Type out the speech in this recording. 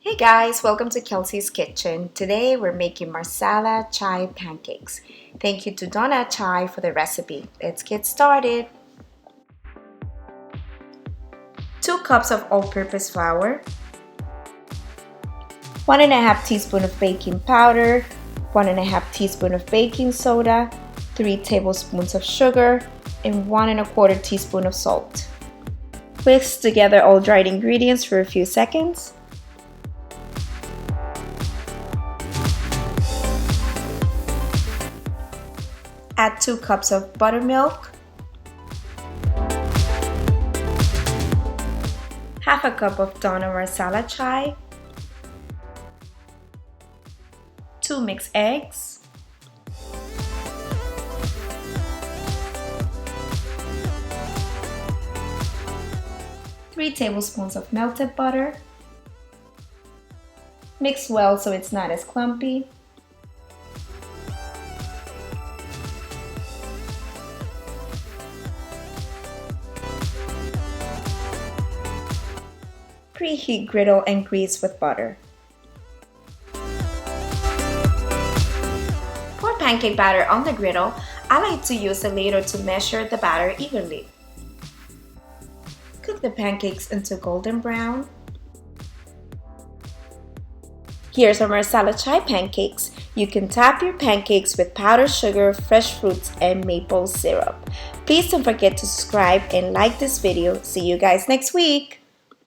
Hey guys, welcome to Kelsey's Kitchen. Today we're making Marsala chai pancakes. Thank you to Dona Chai for the recipe. Let's get started. 2 cups of all-purpose flour, 1.5 teaspoon of baking powder, 1.5 teaspoon of baking soda, 3 tablespoons of sugar, and 1.25 teaspoon of salt. Whisk together all dried ingredients for a few seconds. Add 2 cups of buttermilk, half a cup of Dona Marsala chai, 2 mixed eggs, three tablespoons of melted butter. Mix well so it's not as clumpy. Preheat griddle and grease with butter. Pour pancake batter on the griddle. I like to use a ladle to measure the batter evenly. Cook the pancakes until golden brown. Here's our Marsala chai pancakes. You can top your pancakes with powdered sugar, fresh fruits, and maple syrup. Please don't forget to subscribe and like this video. See you guys next week.